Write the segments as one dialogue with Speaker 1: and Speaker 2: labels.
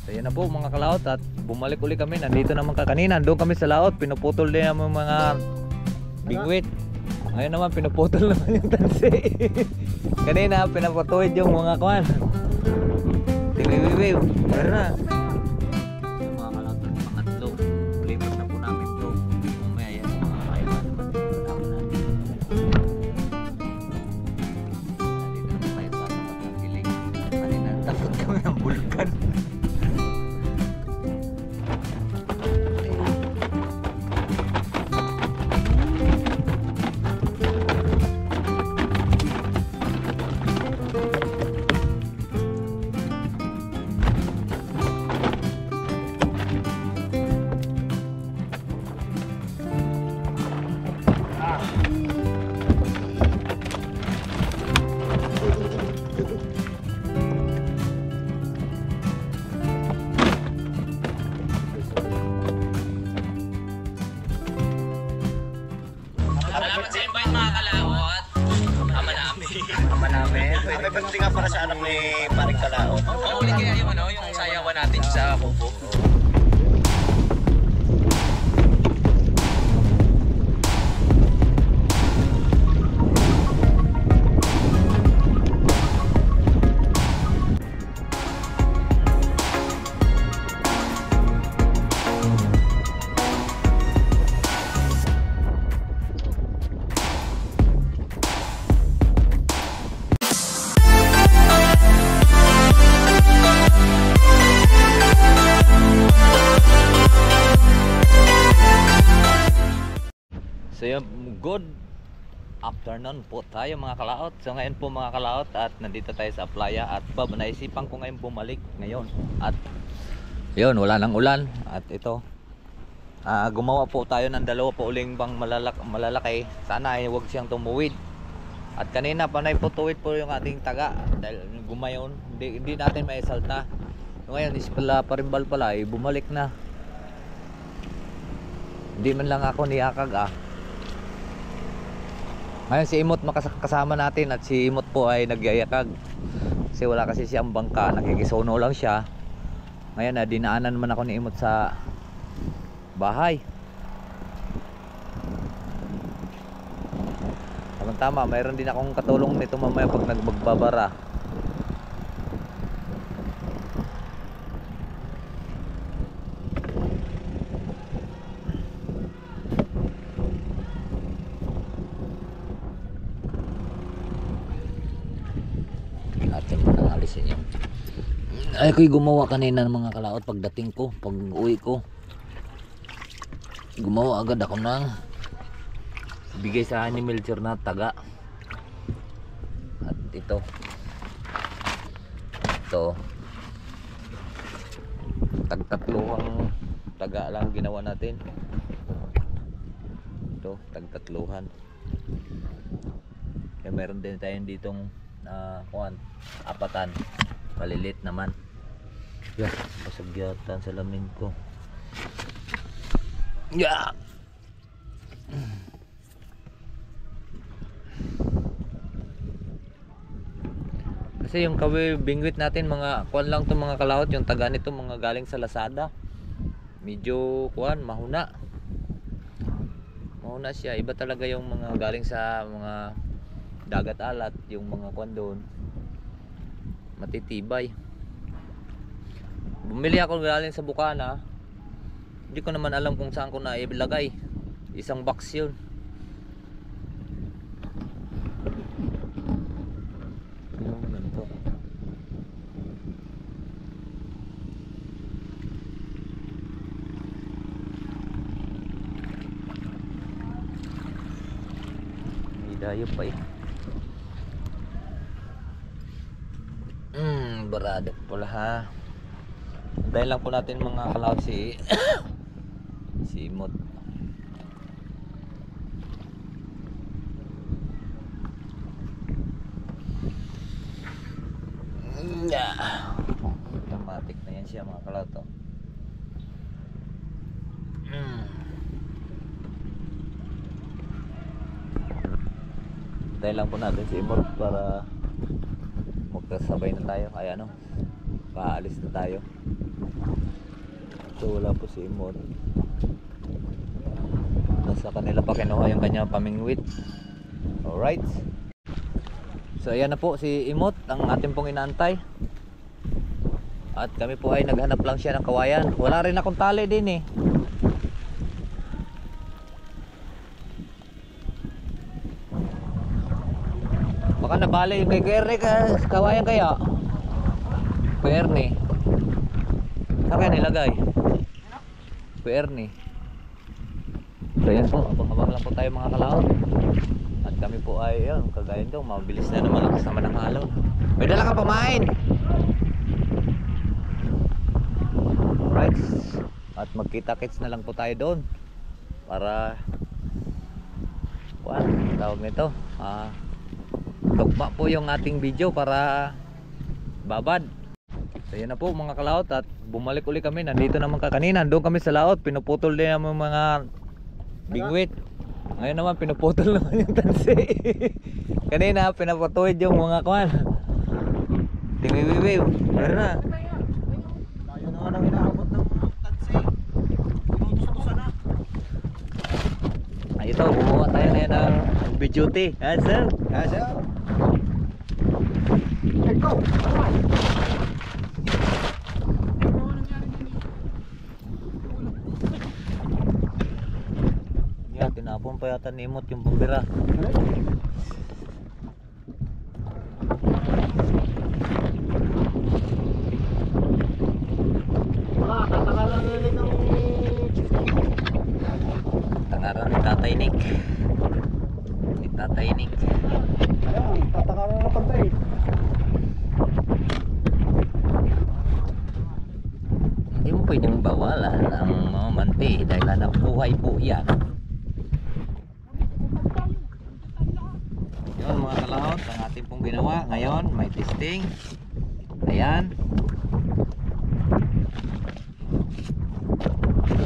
Speaker 1: So yan na po mga kalaot, at bumalik uli kami. Nandito naman kanina, doon kami sa laot, pinuputol din naman mga bingwit. Ngayon naman pinuputol naman yung tansi. Kanina pinaputuwid yung mga kwan. Timiwiwiw, meron na. Yung mga kalaot, pangatlo, lipat na po namin to. Mamaya yan, mga kailan naman kasama natin. Nandito naman tayo sa tapat ng piling. Kanina takot kami ng bulkan.
Speaker 2: Salamat sa invite mga kalaot. Ama namin.
Speaker 3: Ama namin. May pagdating nga para sa anak ni Paring Kalaot.
Speaker 2: Mahuli kaya yung ano, yung sayawan natin sa kubo.
Speaker 1: So yun, good afternoon po tayo mga kalaot. So ngayon po mga kalaot, at nandito tayo sa playa, at naisipan ko ngayon bumalik ngayon. At yun, wala nang ulan. At ito, gumawa po tayo ng dalawa po uling bang malalaki. Sana ay huwag siyang tumuwid. At kanina panay po tuwid po yung ating taga, dahil gumayon, hindi natin maisalta. So ngayon is pala parimbal pala, bumalik na. Hindi man lang ako niyakag Ngayon si Imot makasama natin, at si Imot po ay nagyayakag kasi wala kasi siyang bangka, nakikisono lang siya. Ngayon dinaanan naman ako ni Imot sa bahay. Tama, mayroon din akong katulong nito mamaya pag magbabara. Ay ko'y gumawa kanina ng mga kalaot pagdating ko, pag uwi ko. Gumawa agad ako ng bigay sa akin ni Melchor na taga. At ito tagtatluhang taga lang ginawa natin. Ito tagtatluhan. Kaya meron din tayong ditong apatan, malilit naman. Yeah, basag yata ang salamin ko. Yeah. Kasi yung kawi bingwit natin mga kuan lang to mga kalaot, yung taga nito mga galing sa Lazada. Medyo kuan mahuna. Mahuna siya, iba talaga yung mga galing sa mga dagat alat, yung mga kuan doon. Matitibay. Bumili ako galing sa Bukana. Hindi ko naman alam kung saan ko na ilagay. Isang box yun. Ganito. May dayo pa eh. Barado pala ha. Dahil lang po natin mga kalaot si Imot. Automatic na yan siya mga kalaot to. Dahil lang po natin si Imot para magkasabay na tayo. Ay paalis na tayo. Dito wala po si Imot. Nasa kanila pa kinuha yung kanyang pamingwit. Alright. So ayan na po si Imot, ang ating pong inaantay. At kami po ay naghanap lang siya ng kawayan. Wala rin akong tali din eh. Baka nabali yung kay Ernie ka kawayan kaya. Kay Ernie. Saan kaya nilagay? Kay Ernie. So yan po, abang-abang lang po tayo mga kalaot. At kami po ay yun, kagaya nyo, mabilis na naman ang kasama ng halaw. May dala ka pamain! Right. At magkita-kits na lang po tayo doon. Para tawag nito, tugma po yung ating video para babad. So yan na po mga kalaot, at bumalik uli kami. Nandito naman kanina, doon kami sa laot, pinuputol din naman mga bingwit. Ngayon naman pinuputol naman yung tansi. Kanina pinapatuwid yung mga kwan. Timiwiwiw. Meron na.
Speaker 3: Tayo na nga nang inaabot ng tansi. Inutos-utosan na.
Speaker 1: Ay ito, bumuha tayo na yan ng bijuti. Ha sir?
Speaker 3: Ha, sir? Let's go!
Speaker 1: Yan, tinapon pa yata ni Imot yung bumbira.
Speaker 3: Tatakalan nila ng...
Speaker 1: Tangaran ni Tatay Nick. Ni Tatay Nick.
Speaker 3: Ayun, tatakalan na pantay.
Speaker 1: Hindi mo pwedeng bawalan ang mga manti dahil hanap buhay po yan. Yun mga kalahot, ang ating pong ginawa ngayon, may testing. Ayan.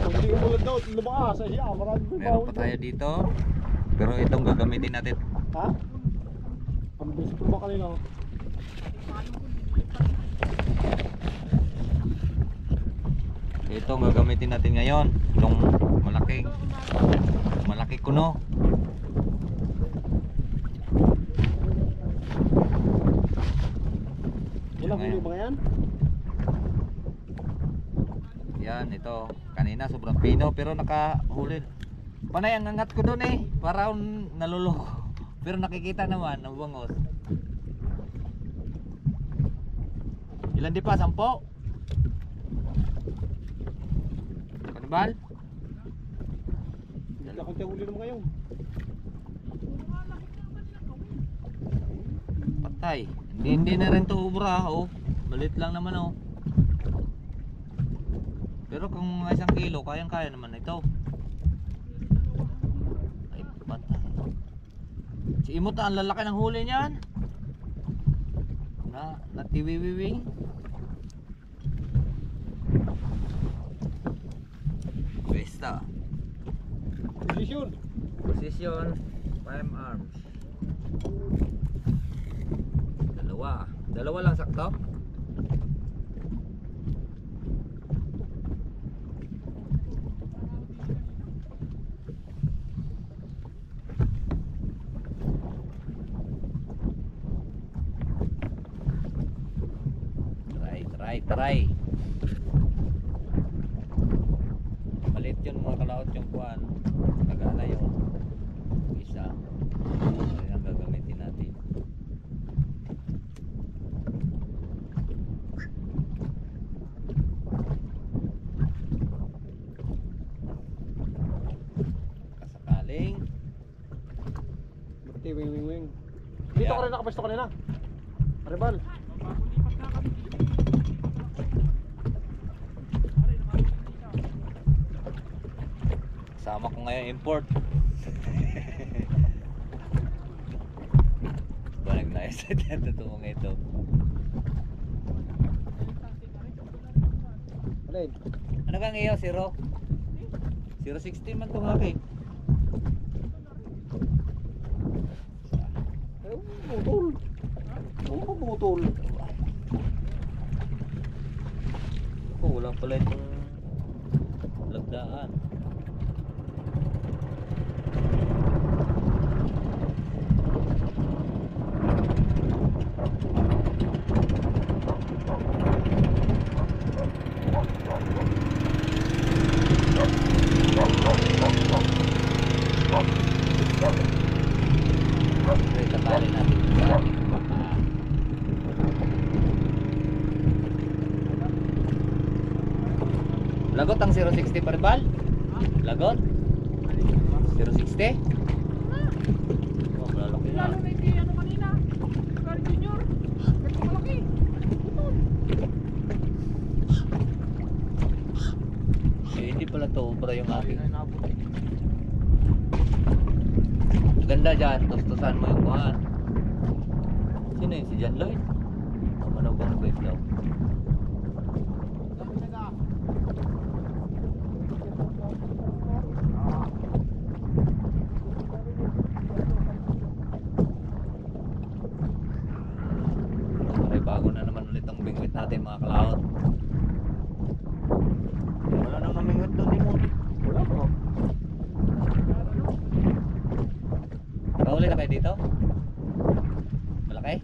Speaker 3: Hindi ko mulad daw, lumakas. Siya, maraming
Speaker 1: Meron pa tayo dito. Pero itong gagamitin natin.
Speaker 3: Ha? Ang bilis po ba kanina?
Speaker 1: Ito ang gagamitin natin ngayon. Itong malaki kuno.
Speaker 3: Ilang huli ba yan?
Speaker 1: Yan, ito. Kanina sobrang pino pero nakahuli. Panay ang angat ko doon eh. Para naluloko. Pero nakikita naman ang bangos. Ilan di pa? 10? Kanibal?
Speaker 3: Hindi ako tayo huli naman ngayon.
Speaker 1: Patay. Hindi na rin to ubra oh. Malit lang naman oh. Pero kung mga 1 kilo, kayang-kaya naman ito. Ay, patay. Si Imot ang lalaki ng huli niyan. Na tiwiwiwing. Pwesta.
Speaker 3: Position.
Speaker 1: Position, prime arms. Dalawa lang sakto. Try. Malit yun mga kalaot yung kuhan. Nagana yung isa. Ito ang gagamitin natin. Kasakaling.
Speaker 3: Buti, wing. Dito
Speaker 1: Yeah.
Speaker 3: ka rin nakapasto kanina. Aribal.
Speaker 1: Sama ko ngayon import. Balik na isa dyan tutungong ito.
Speaker 3: Alin?
Speaker 1: Ano kang iyo? 016 man itong laki.
Speaker 3: Putol. Oo, putol.
Speaker 1: Wala pala itong daan. Okay, tatali natin sa ating lagot ang 060 pa rin, Bal? Lagot? 060? Oh, malalaki na.
Speaker 4: Lalo na yung ano kanina. Car Junior. Ito malaki. Putol.
Speaker 1: Eh, hindi pala to, para yung aking.
Speaker 3: Ay, nabot eh.
Speaker 1: Ganda dyan, tustusan mo yung kuhan. Sino yun? Si John Lloyd? O manubang wave daw.
Speaker 3: Sabi na ka.
Speaker 1: Okay, bago na naman ulit ang bingwit natin mga kalaot.
Speaker 3: Wala nang namingot doon ni mo. Wala po.
Speaker 1: Kahuli na kayo dito? Malaki?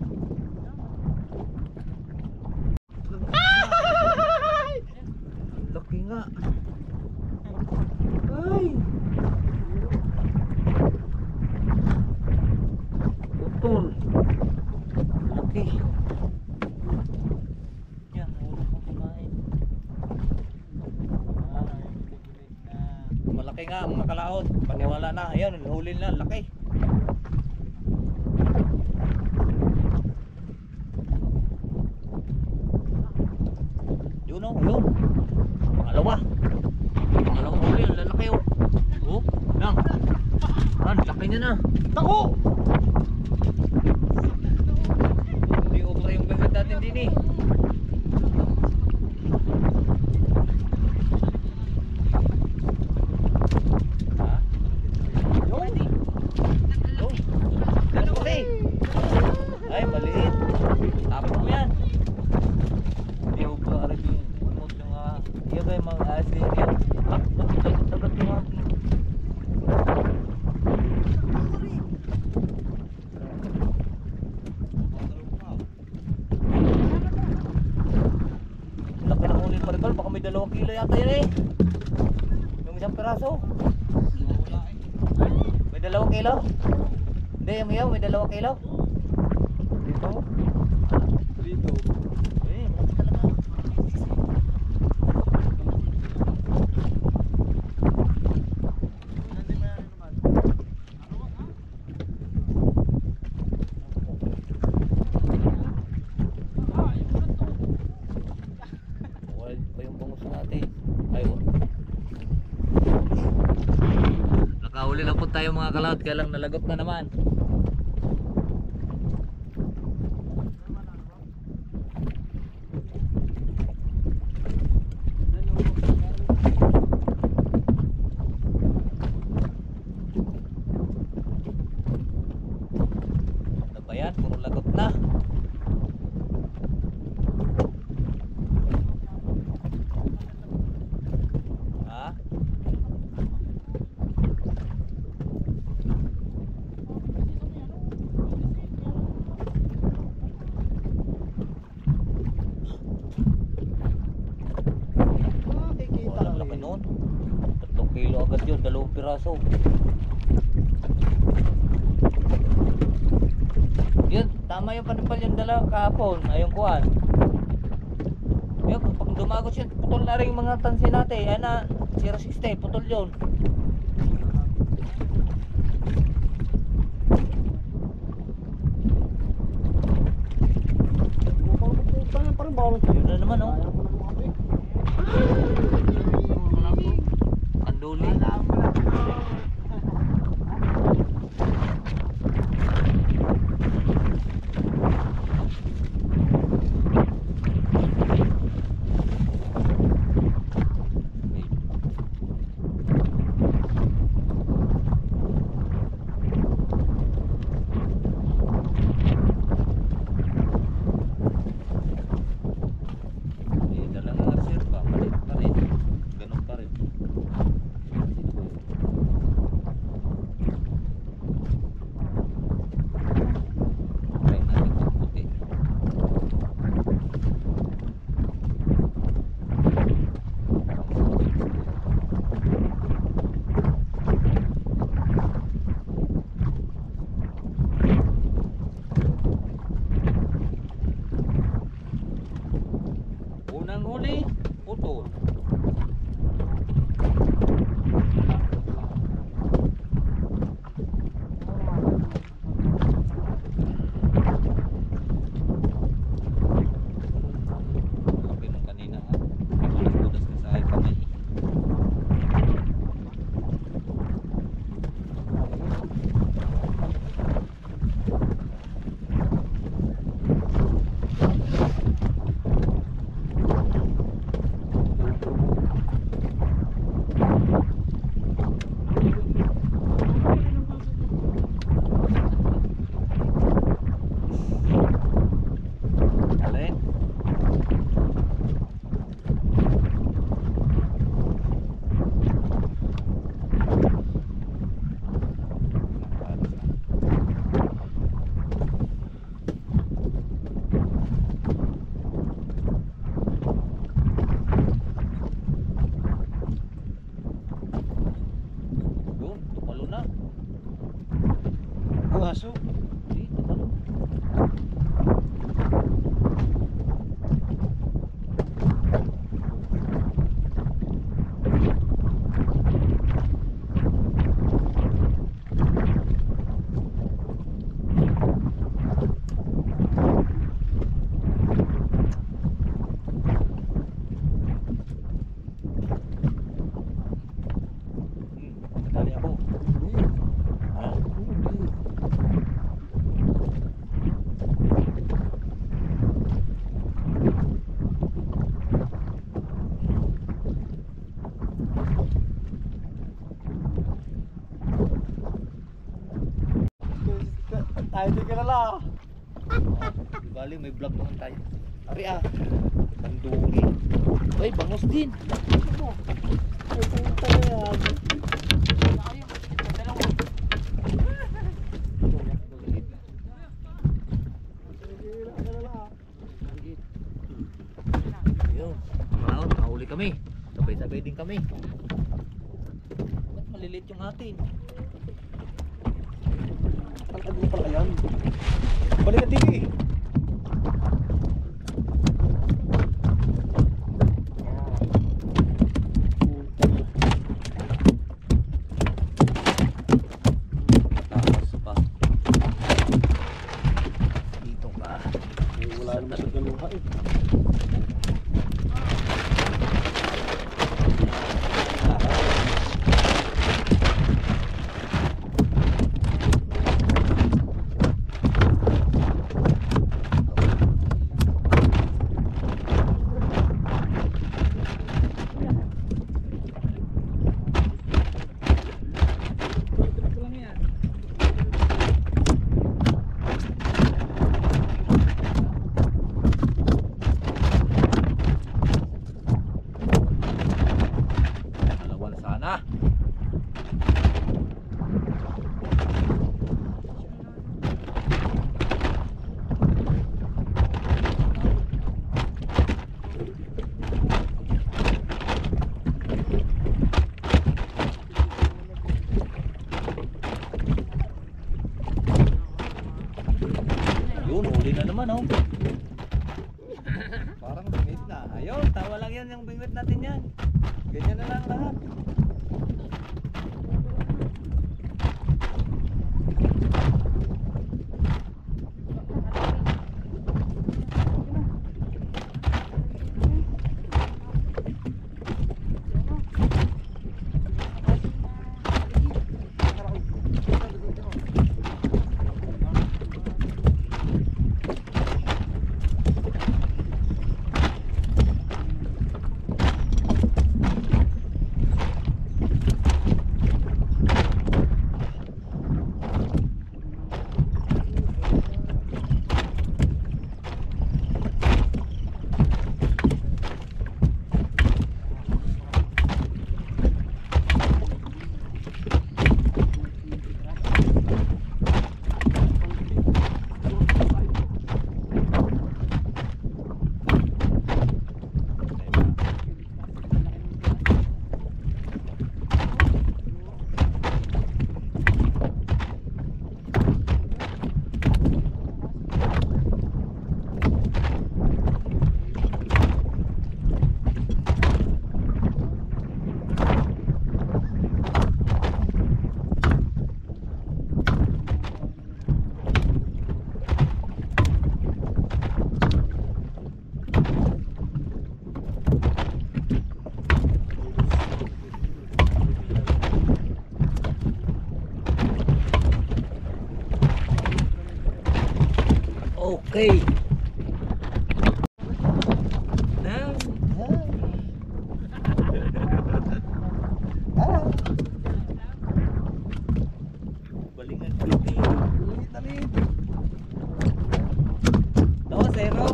Speaker 1: Laki nga. Ay! Putol. Laki. Yan, ulo ko kumain. Malaki nga mga kalaot. Paniwala na. Ayan, huli na. Laki. Yun o, yun. Pangalawa. Pangalawang huli. Ang lalaki o. Oh, lang. Laki niya na. Tako! Hindi obra yung gagad natin din eh. Ha? Yun. Yun. Ganun kasi. Ay, maliit. Tapos mo yan. Hindi obra rin yung unod yung iya kayo mga asin yan. Tagot yung aking. Laki ng huli pa rin, baka may 2 kilo yata yan eh. Yung isang peraso. May 2 kilo? Hindi, yung iyaw, may 2 kilo. Dito? Dito. Eh, malaki talaga. Wild pa yung bangus natin. Ayun. Nakahuli na po tayo mga kalaot, kaya lang nalagot na naman. Ano ba yan? Puro lagot na. Ha?
Speaker 3: Kikita
Speaker 1: Walang laki nun. 3 kilo agad yun, 2 piraso. Yun, tama yung panimpal yung dala kahapon. Ayun kuhan. Yun, pag dumagos yun, putol na rin yung mga tansi natin. Ayan na, 060, putol yun.
Speaker 3: Parang bawal.
Speaker 1: Yun na naman oh.
Speaker 3: Ayaw ko na mga big.
Speaker 1: Anduli.
Speaker 3: Tayo di kilala.
Speaker 1: Di bali, may vlog naman tayo. Ari Tanduri. Ay, bangos din.
Speaker 3: Ay, puta na yan.
Speaker 1: Ayun, malaot, nakahuli kami. Sabay-sabay din kami. Ba't malilit yung atin?
Speaker 3: Talakad mo pala yan. Balik ka TV.
Speaker 1: Takas pa. Dito ka.
Speaker 3: Wala naman sa galuha eh.
Speaker 1: Dalawa na sana. Yun, huli na naman oh. Parang bingwit na. Ayun, tawa lang yan yung bingwit natin yan. Ganyan na lang lahat. Okay. Balingan ulit eh.
Speaker 3: Talit.
Speaker 1: No, zero.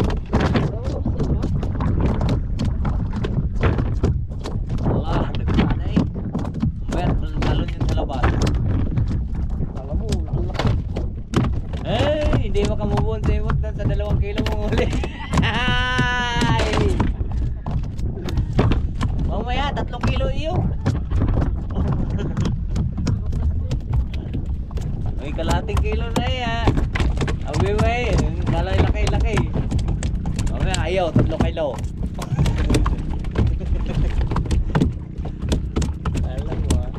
Speaker 1: Wala, nagpana eh. Well, talon yun sa labas.
Speaker 3: Alam mo, ang laki.
Speaker 1: Eh, hindi makamubon sa imot sa 2 kilo mong huli. Ay! Mamaya, 3 kilo iyo. May kalating kilo na eh ha. Awiway, kalay laki-laki. Mamaya, ayaw, 3 kilo.
Speaker 3: Alam mo ah.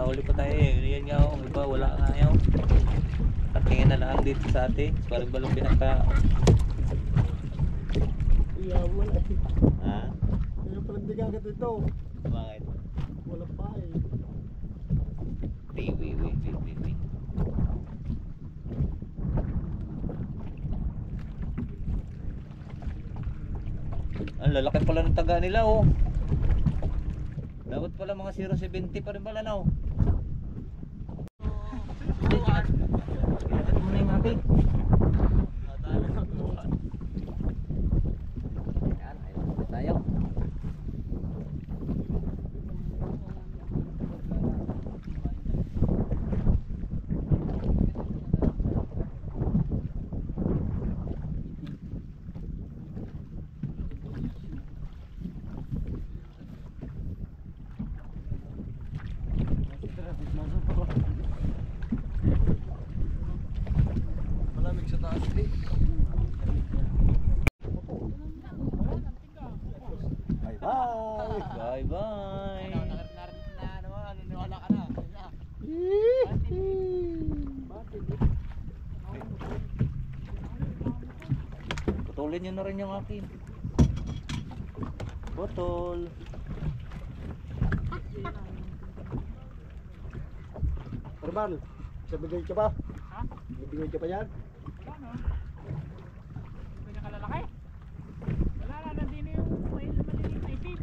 Speaker 1: nakahuli pa tayo eh. Yan nga oh, iba wala nga yun. Tatingin na lang dito sa atin. Parang balong pinaka.
Speaker 3: Iya, wala.
Speaker 1: Ha?
Speaker 3: Kaya pala hindi kagat ito.
Speaker 1: Bakit?
Speaker 3: Wala pa eh.
Speaker 1: Wait. Ang lalaki pala ng taga nila oh. Dapat pala mga 0.70 pa rin pala na oh. Ginagad mo na yung aking. Yan, ayun na tayo.
Speaker 3: Malamig sa taas eh. Bye bye.
Speaker 1: Bye bye.
Speaker 2: Naniniwala ka na.
Speaker 1: Putulin nyo na rin yung akin. Botol.
Speaker 3: Normal. Sabigay ka ba?
Speaker 4: Ha?
Speaker 3: Ibigay ka pa yan?
Speaker 4: Wala no? Ganyan kalalaki? Wala na, nandito yung maliliit na itim.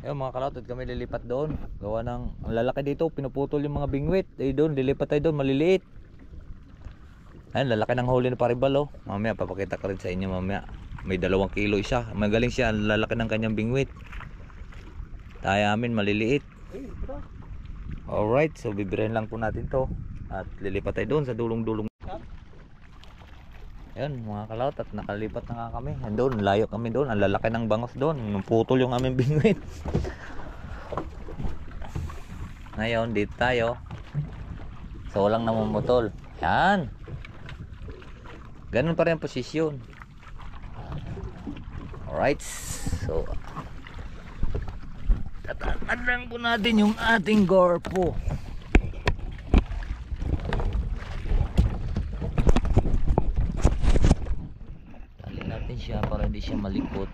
Speaker 1: Ayun mga kalautot, kami lilipat doon. Gawa ng ang lalaki dito, pinuputol yung mga bingwit. Eh doon, lilipat tayo doon, maliliit. Ayun, lalaki ng huli na paribal oh. Mamaya papakita ko rin sa inyo mamaya. May 2 kilo isa. Magaling siya, ang lalaki ng kanyang bingwit. Tayo amin maliliit.
Speaker 3: Eh, ito.
Speaker 1: Alright, so bibirin lang po natin to. At lilipat tayo doon sa dulong-dulong. Ayun mga kalawat, at nakalipat na nga kami. Doon, layo kami doon. Ang lalaki ng bangos doon. Nung putol yung aming bingwit. Ngayon, dito tayo. So walang namumutol. Yan. Ganun pa rin ang posisyon. Alright. So tatangan lang po natin yung ating gorpo. Tali natin siya para hindi siya malikot.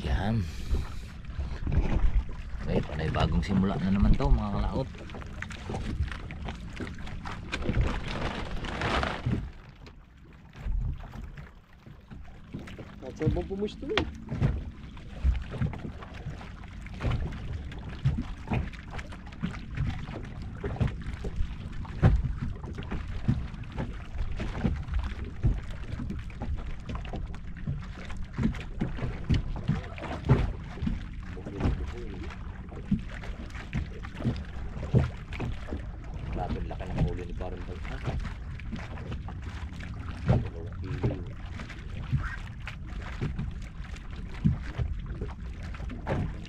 Speaker 1: Yan. Wait, may bagong simula na naman to mga kalaot.
Speaker 3: At saan bang pumusto eh?
Speaker 1: Grabe laki ng huli ni Parang Balsa. 2 kilo.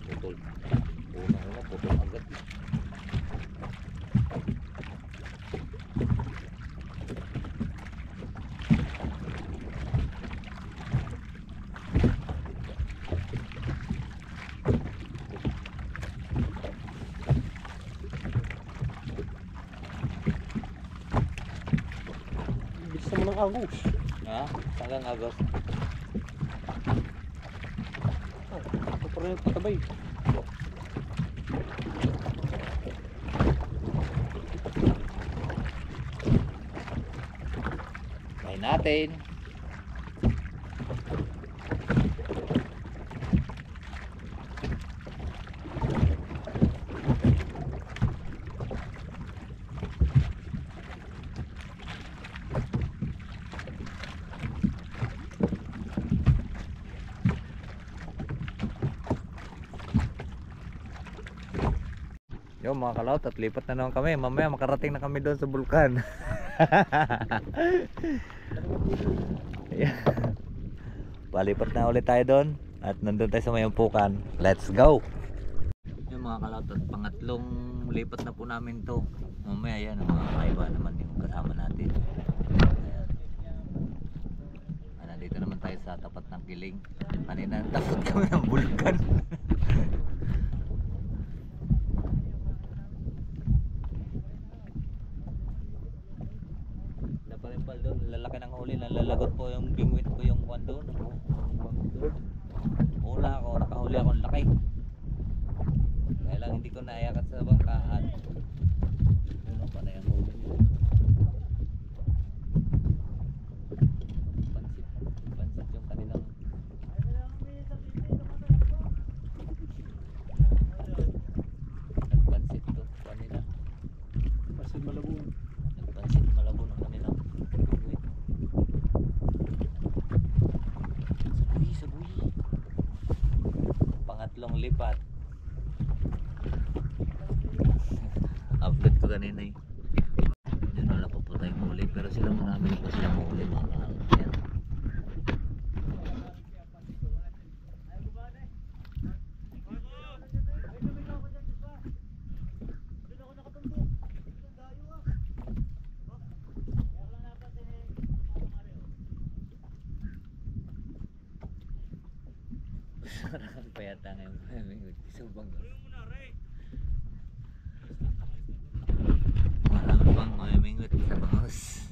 Speaker 1: Putol. Una putol agad.
Speaker 3: Bilis naman ng agos.
Speaker 1: Ha? Hanggang agos.
Speaker 3: Ito pa rin patabay.
Speaker 1: Kain natin. Yo mga kalaot, at lipat na naman kami. Mamaya makarating na kami doon sa bulkan. Yeah. Palipat na ulit tayo doon. At nandun tayo sa mayampukan. Let's go! Yung mga kalaot, at pangatlong lipat na po namin to. Mamaya yan, ang mga kaiba naman yung kasama natin. Ayan. nandito naman tayo sa tapat ng Kiling. Kanina takot kami ng bulkan. Naparimpal doon, lalaki ng huli, nalalagot po yung bingwit ko yung kwan doon. Una ako, nakahuli ako ng laki. Kaya lang hindi ko naiakat sa bangkaan. Ano pa na yung huli? Pansit yung kanilang. Nagpansit to kanina.
Speaker 3: Pasin malabon.
Speaker 1: Nagpansit malabo ng kanilang bingwit. Sabuyi. Pangatlong lipat. Upload ko kanina eh. Diyan wala pa po tayong huli, pero sila marami pa sila huli mga kahalot. Yan. Sarang pa yata ngayon. Isubang doon. Marami pang mamimingwit sa bangos.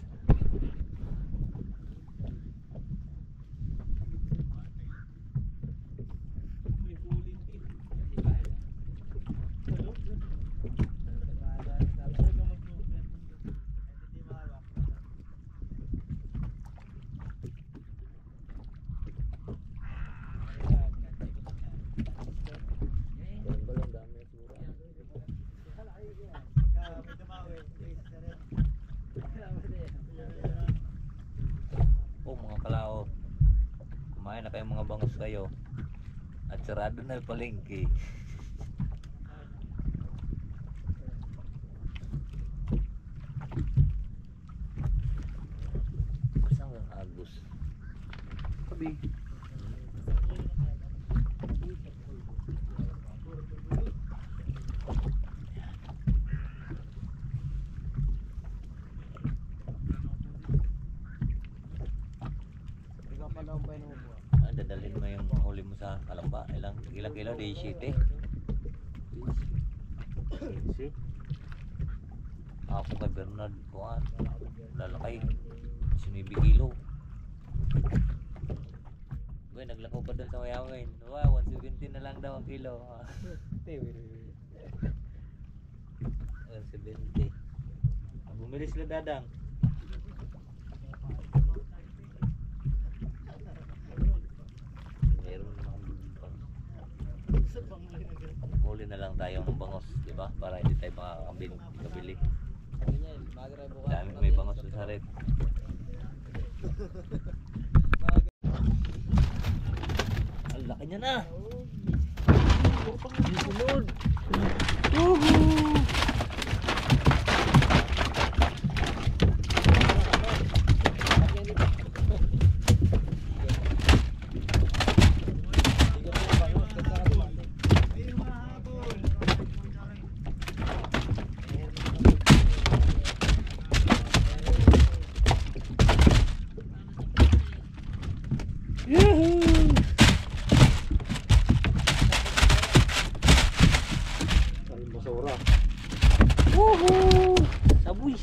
Speaker 1: Oh mga kalao, kumain na kayong mga bangos kayo at sarado na yung palengke. Saan ang agos?
Speaker 3: Tabi.
Speaker 1: Dadalhin mo yung huli mo sa Kalamba. Ilang kilo? 17. Ako kay Bernard kuan. Lalakay. 19 kilo. Boy, naglakaw pa doon sa Mayawin. Wow, 170 na lang daw ang kilo. 170. Bumili sila dadang. Huli na lang tayo ng bangos, di ba? Para hindi tayo makakabili. Dami may bangos sa saret. Ang laki niya na. Sunod.
Speaker 3: Basura.
Speaker 1: Sabuy.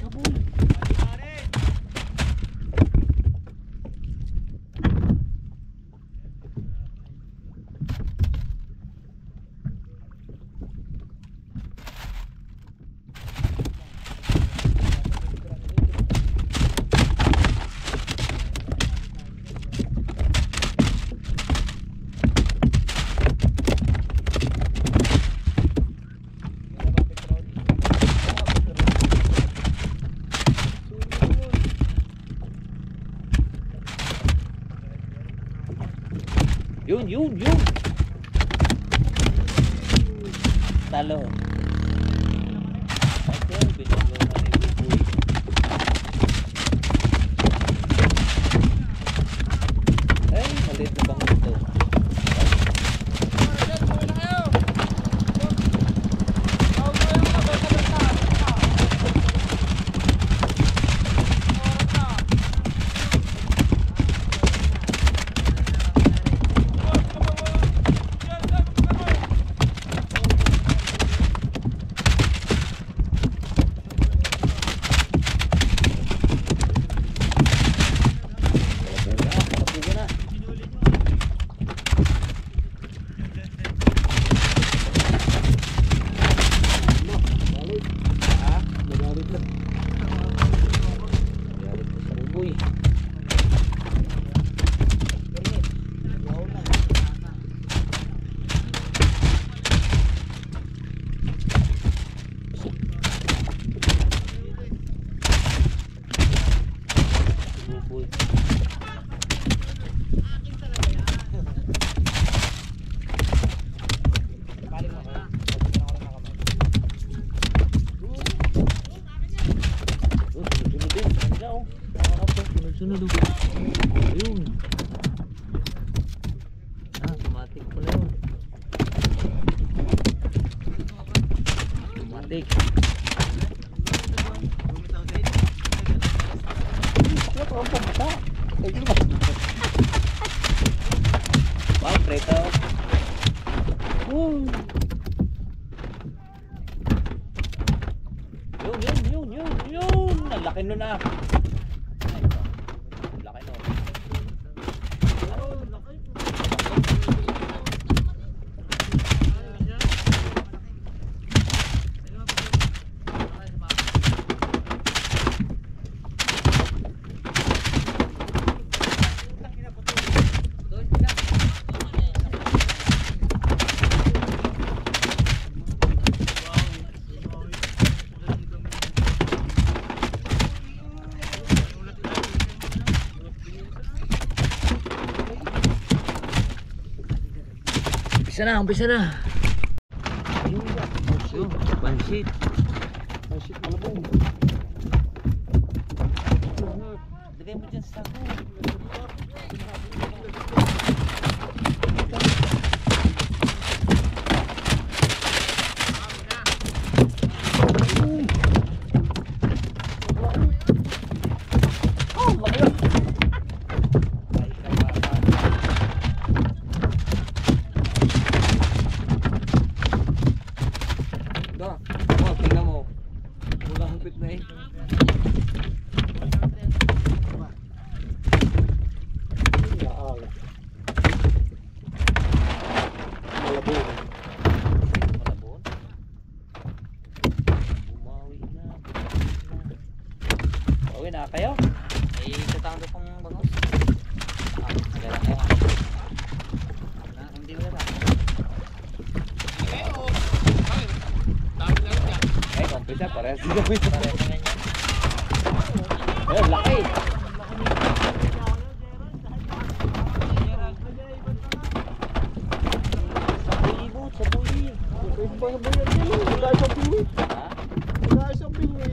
Speaker 1: Yun. Talo. Okay, binigyan na ni Buboy. Ay, maliit na bang ito. sunod oh. Ayun. Automatic pala yun. Automatic. Wow, preto. Yun. Nalaki nun ah. Laki nun. Umpisa na. Yun, pansit.
Speaker 3: Pansit malabong.
Speaker 1: Lagay mo dyan sa sako.
Speaker 3: Tingnan mo. Wala hupit na eh. Malabong.
Speaker 1: Malabon. Bumawi na. Bawi na kayo?
Speaker 2: Ay, tatanggo pang bangos. Nagala kayo. Hindi mo na.
Speaker 1: Umpisa parehas din kami. Ayun, laki.
Speaker 3: Sa buwi. Guys, sa buwi.
Speaker 1: Ha?
Speaker 3: Guys, sa buwi.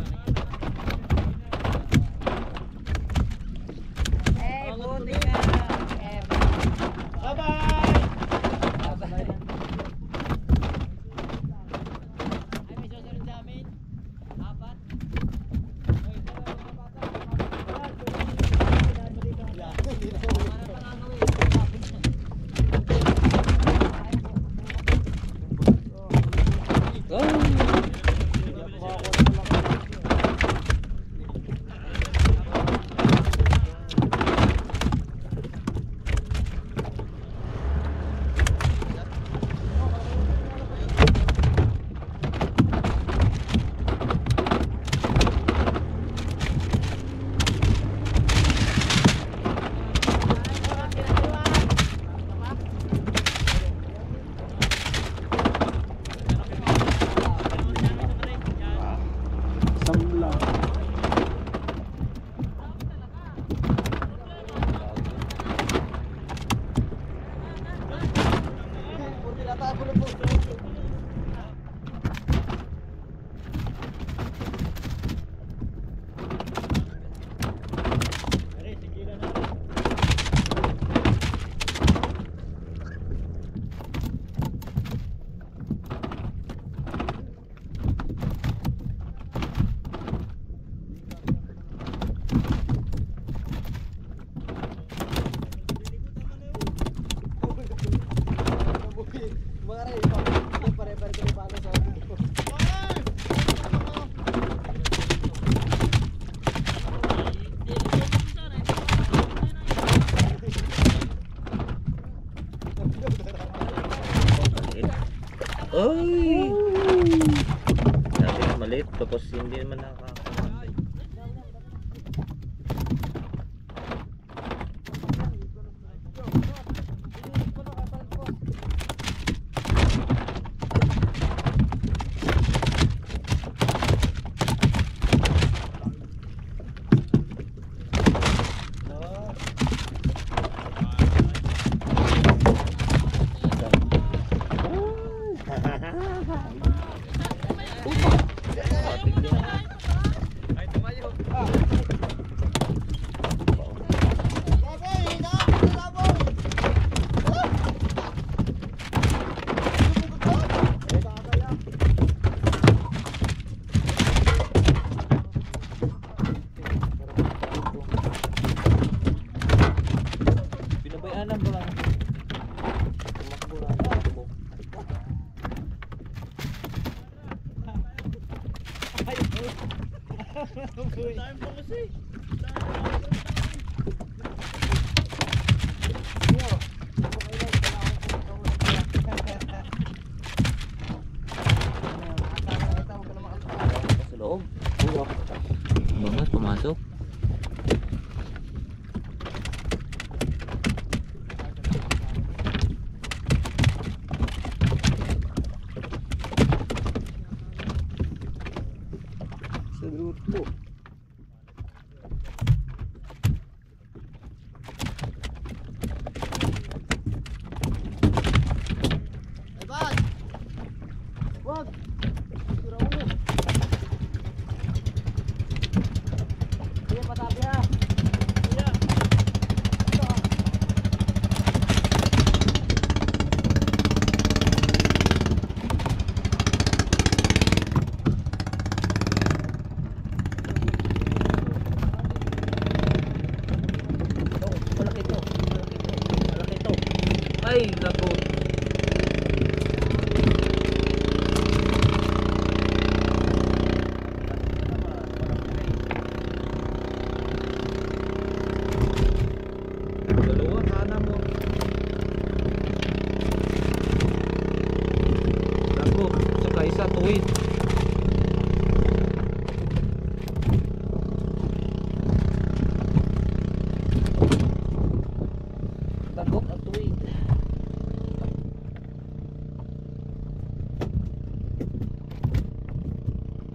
Speaker 1: Ay! Sabi na maliit, tapos hindi naman nakakakabay. Patik din.
Speaker 3: Time pa kasi.
Speaker 1: Sa loob. Bangas, pumasok.
Speaker 3: Saluto. Ay, bad! Wag! Sira ulo. Sige, patabi ha. Sige. Ito ha. Malaki to. Malaki to.
Speaker 1: Ay, naku. Dalawa, sana mo. Naku, saka isa tuwid. Tagok at tuwid.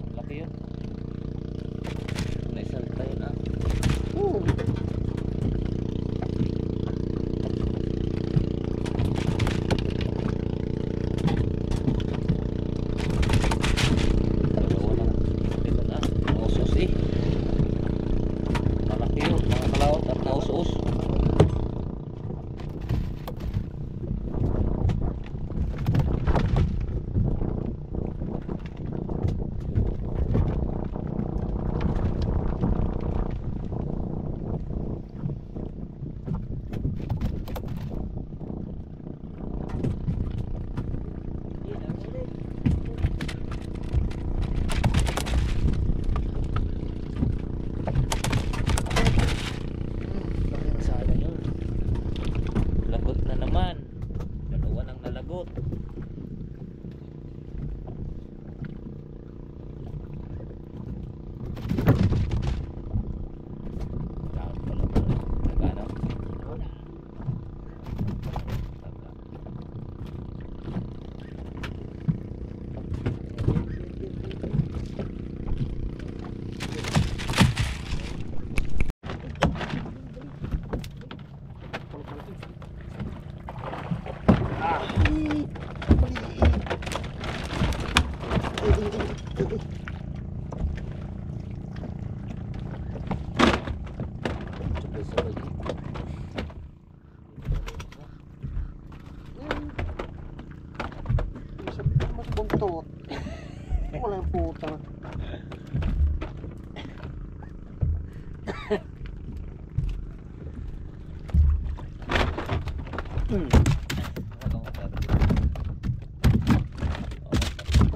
Speaker 1: Ang laki yun. Naisalta yun ah.
Speaker 3: Oo.
Speaker 1: Dalawa na. Ito na. Nausos eh. Malaki yun. Mga kalaot at nausos.
Speaker 3: Laki na sana yun.
Speaker 1: Lagot na naman. Dalawa nang nalagot. Dapat pala pala. Nagano? Sabay-sabay eh.
Speaker 3: Mas buntot. Wala yung puta.
Speaker 1: Ano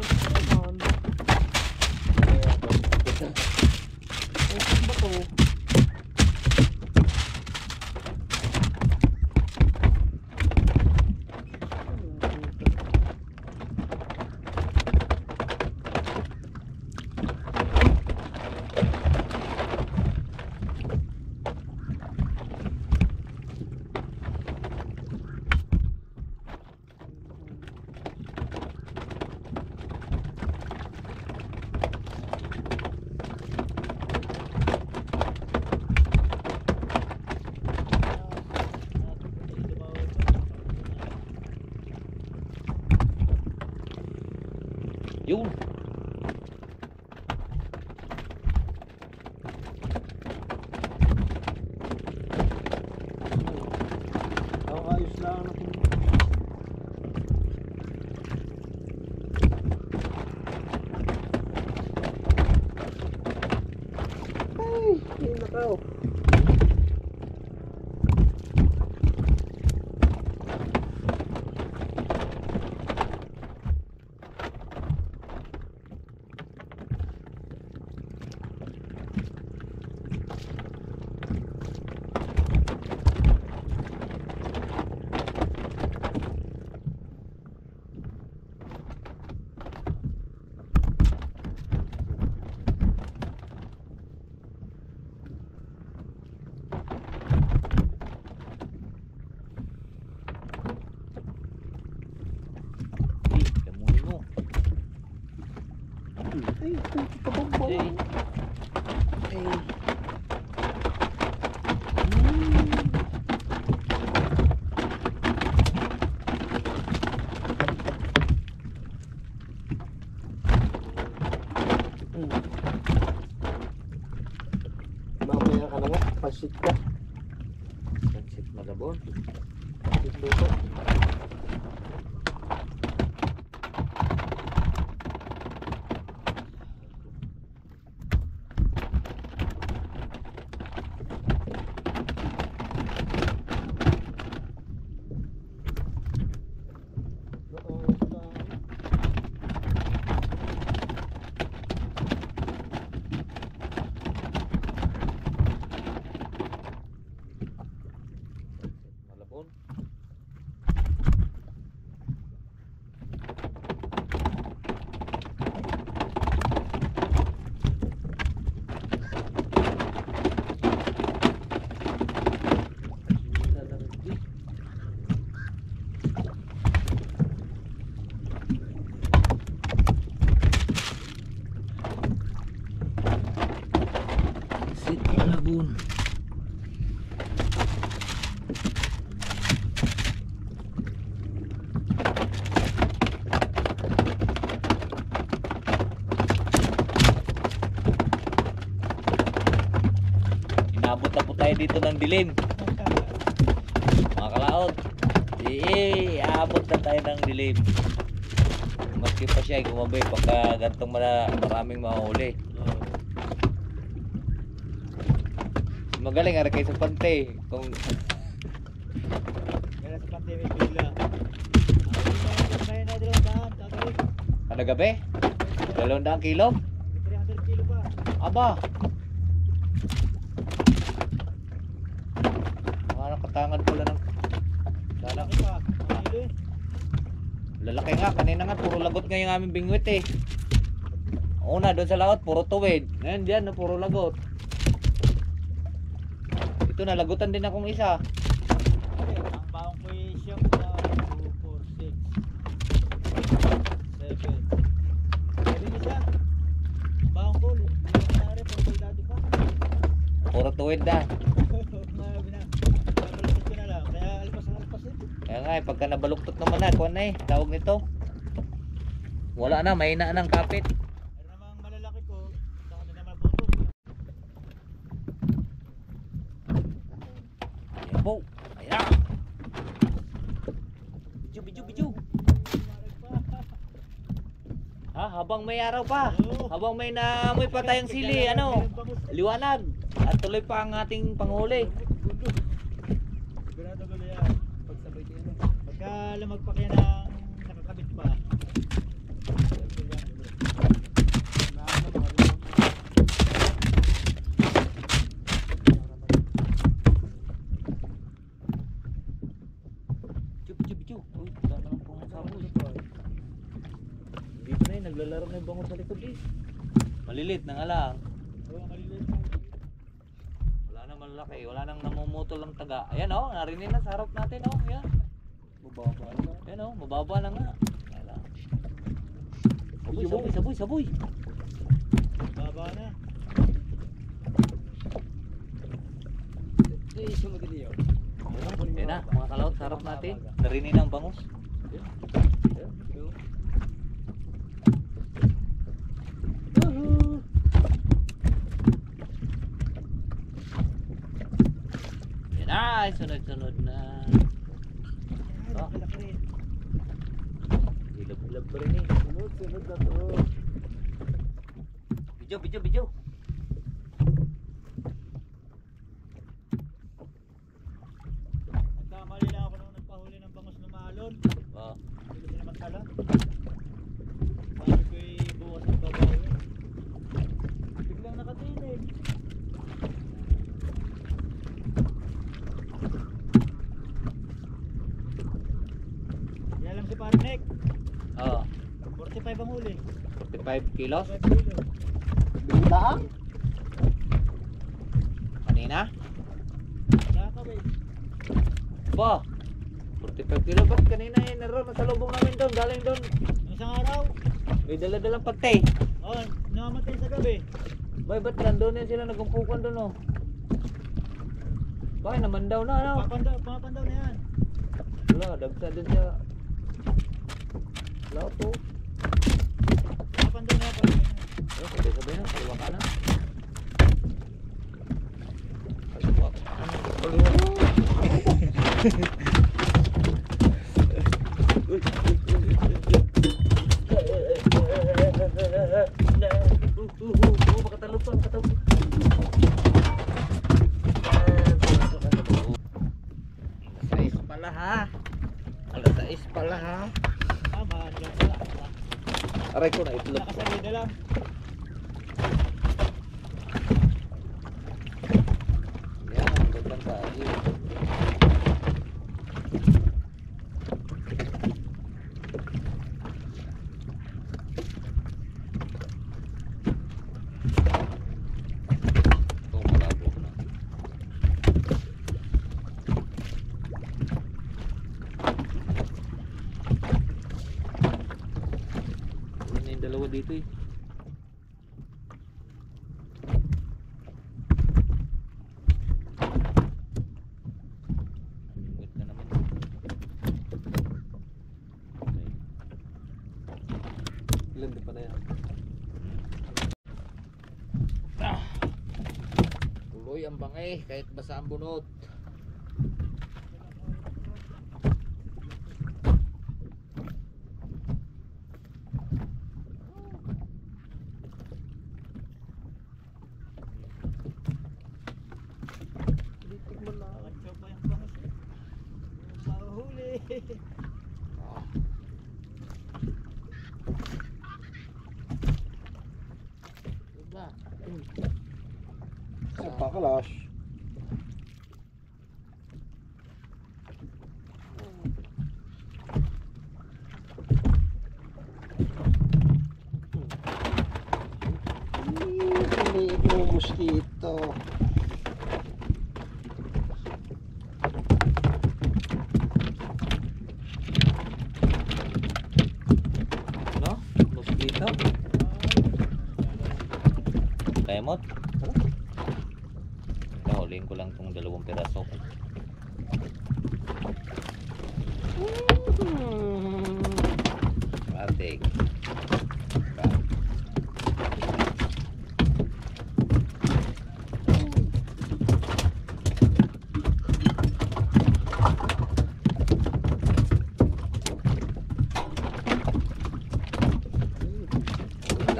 Speaker 1: ang sabi?
Speaker 3: Ba to?
Speaker 1: Yun.
Speaker 3: Ayos lang natin. Ay, yun na tao. Ay, pababa.
Speaker 1: Hey.
Speaker 3: Ay. Mamaya ka na nga, pasit ka.
Speaker 1: Pansit Malabon.
Speaker 3: Pasit luto.
Speaker 1: Malabon. Sit Malabon. Inabot na po tayo dito ng dilim. Mga kalaot. Aabot na tayo ng dilim. Maski pa siya ay gumabay pagka gantong maraming mahuli. Magaling nga kay sa pante. Kung
Speaker 3: Kaya sa pandemic bigla. Kaya na 200 daan, tagay.
Speaker 1: kada gabi, 200 kilo.
Speaker 3: 300 kilo pa.
Speaker 1: Aba. Mga katangan pala ng sana.
Speaker 3: Laki pa. Mahili.
Speaker 1: Lalaki nga, kanina nga puro lagot nga yung aming bingwit eh. Una doon sa laot, puro tuwid. Ngayon dyan, no, puro lagot. Ito na, lagutan din akong isa.
Speaker 3: Okay, ang baong ko ay siyang 2, 4, 6, 7. Pwede isa. Ang baong ko, hindi na nangyari, puro soldado pa.
Speaker 1: Puro tuwid na.
Speaker 3: Mabi na. Nabalukot ko na lang. Kaya alpas ang alpas eh.
Speaker 1: Kaya nga eh, pagka nabaluktot naman na, kuwan na eh, tawag nito. Wala na, mahina ng kapit.
Speaker 3: Meron namang malalaki ko. Saka din naman buto.
Speaker 1: Ayan po, ayan na. Bidyo, bidyo, bidyo. Ha, habang may araw pa.
Speaker 3: Oo.
Speaker 1: Habang may naamoy pa tayong sili, ano, liwanag. At tuloy pa ang ating panghuli.
Speaker 3: Sigurado ko yan. Pagsabay ko yan. Pagka lamagpak yan ang nakakabit pa.
Speaker 1: Bidyo, bidyo, bidyo. Uy, wala naman pong sabos. Dito na yun, naglalaro na yung bango sa likod eh. Malilit na nga lang.
Speaker 3: Oo, maliliit na.
Speaker 1: Wala nang malaki, wala nang namumutol ng taga. Ayan oh, narinig na sa harap natin oh. Ayan.
Speaker 3: Mababa na.
Speaker 1: Ayan oh, mababa na nga. Ayan lang. Saboy, saboy, saboy, saboy.
Speaker 3: Baba na.
Speaker 1: Ayan na, mga kalaot sa harap natin. Narinig na ang bangus. Ayan na, sunod-sunod na. Oh.
Speaker 3: Malaki rin.
Speaker 1: Hilab-hilab pa rin eh.
Speaker 3: Sunod na to.
Speaker 1: Bidyo, bidyo, bidyo.
Speaker 3: Nagkamali lang ako nung nagpahuli ng bangus na maalon.
Speaker 1: Oh.
Speaker 3: Hindi ko sila magkala. Sabi ko'y bukas ang babawi. Biglang nakatinig. Yan lang si Parnek.
Speaker 1: Oh.
Speaker 3: 45 ang huli.
Speaker 1: 45 kilos.
Speaker 3: 5 kilo.
Speaker 1: Biglaan? Kanina?
Speaker 3: Nakakawin.
Speaker 1: Ba? 45 kilo ba't kanina eh naroon sa lubong namin doon, galing doon.
Speaker 3: Nung isang araw,
Speaker 1: May dala-dalang pagtay.
Speaker 3: oh, namamatay sa gabi.
Speaker 1: Bay, ba't nandun yan sila nagumpukan doon oh? Bakit naman daw na ano?
Speaker 3: Papandaw na yan.
Speaker 1: Wala, dagsa din siya. Wala to.
Speaker 3: Papandaw na yan.
Speaker 1: Sabi na, kaliwa ka na. Kaliwa ka na. Kaliwa ka makatalog pa, makatalog. Alas 6 pala ha. Alas 6 pala ha.
Speaker 3: Tama, diyan pala.
Speaker 1: Aray ko na itlog.
Speaker 3: Nakasali na lang.
Speaker 1: Yan, gandang tayo. Ito, malabo na. Wala na yung dalawa dito eh. Wait na naman. Ilan din pa na yan? Tuloy ang bangay kahit basa ang bunot.
Speaker 3: Tikman na. Ikaw pa yung bangas eh. Mahuli.
Speaker 1: Diba?
Speaker 3: Sa pakalas. Liit mo mosquito.
Speaker 1: No? Mosquito? Kayamot? Nahuling ko lang tong 2 piraso. Atik.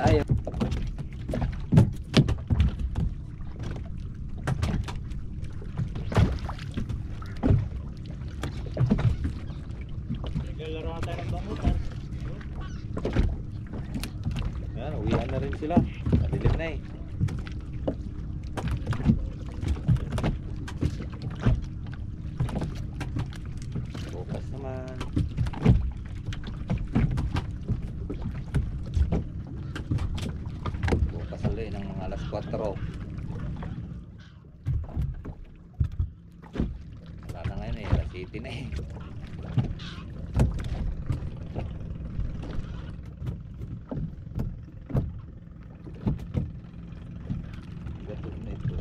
Speaker 1: Tayo.
Speaker 3: Naglalaro na tayo ng bangutan.
Speaker 1: Yan, uwian na rin sila. Madilim na eh. Bukas naman. Bukas ulit ng mga alas 4. Wala na ngayon eh, alas 7 na eh. Gato na ito.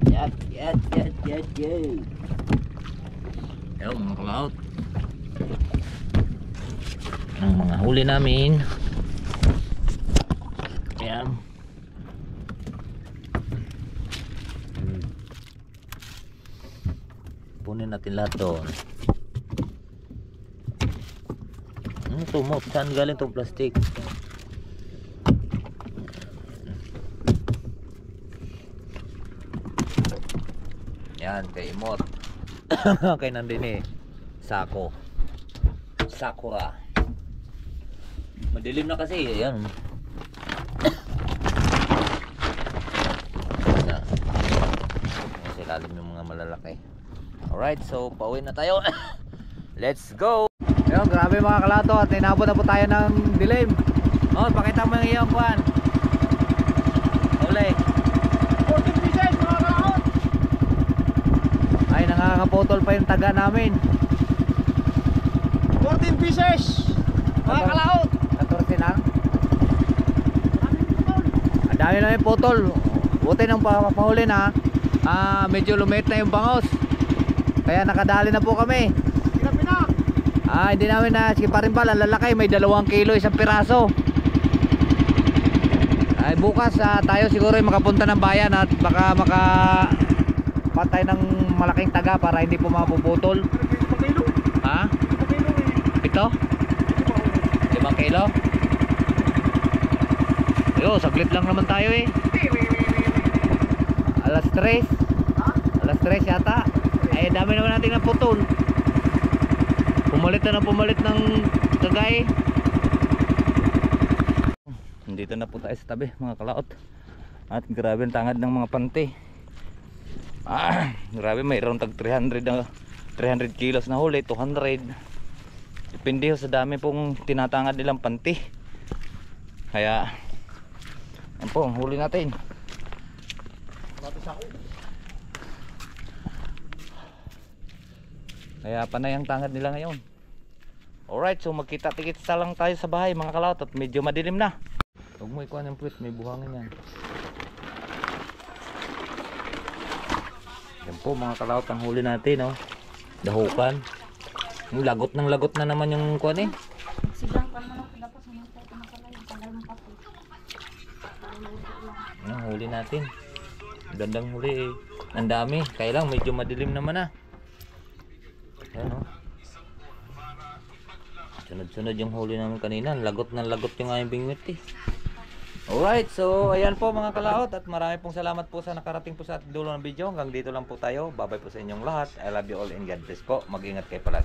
Speaker 1: Yep. Hello mga kalaot. Ang mga huli namin. Ayan. Punin natin lahat doon. Tumot. Saan galing itong plastic? Yan, kay Imot. Kay nandini. Sako. Sakura. Madilim na kasi. Ayan. Mas ilalim yung mga malalaki. Alright, so pauwi na tayo. Let's go. Ayun, grabe mga kalato. At inabot na po tayo ng dilim. Oh, pakita mo yung iyong kuwan. Uli. pa yung taga namin.
Speaker 3: 14 pieces! Mga kalaot!
Speaker 1: 14 lang. Ang dami na yung putol. Buti nang papahuli na. Medyo lumit na yung bangos. Kaya nakadali na po kami.
Speaker 3: Grabe na!
Speaker 1: Hindi namin na skipa rin pala. Lalaki, may 2 kilo isang piraso. Ay bukas tayo siguro ay makapunta ng bayan at baka patay ng malaking taga para hindi po mapuputol.
Speaker 3: Pakilo.
Speaker 1: Ha?
Speaker 3: Pakilo eh.
Speaker 1: Ito? 5 kilo? Yo, saglit lang naman tayo eh. Alas 3. Alas 3 yata. Ay dami naman natin ng putol. Pumalit ng tagay. Nandito na po tayo sa tabi mga kalaot. At grabe ang tangad ng mga panty. Grabe, mayroon tag 300 kilos na huli, 200. Depende ho sa dami pong tinatangad nilang panty. Kaya yan po ang huli natin. Kaya panay ang tangad nila ngayon. Alright, so magkita-tikit lang tayo sa bahay mga kalaot at medyo madilim na. Huwag mo ikuha ng puwit, may buhangin yan. Yan po mga kalaot ang huli natin, oh. Dahukan. Yung lagot na naman yung kuwan eh.
Speaker 5: Sigang pa naman ako dapat sumintay ko na pala yung tagal ng kape.
Speaker 1: Yan, huli natin. Gandang huli eh. Ang dami, kaya lang medyo madilim naman ah. Yan oh. Sunod-sunod yung huli namin kanina. Lagot yung aming bingwit eh. Alright, so ayan po mga kalaot at marami pong salamat po sa nakarating po sa dulo ng video. Hanggang dito lang po tayo. Bye bye po sa inyong lahat. I love you all and God bless po. Mag-ingat kayo palagi.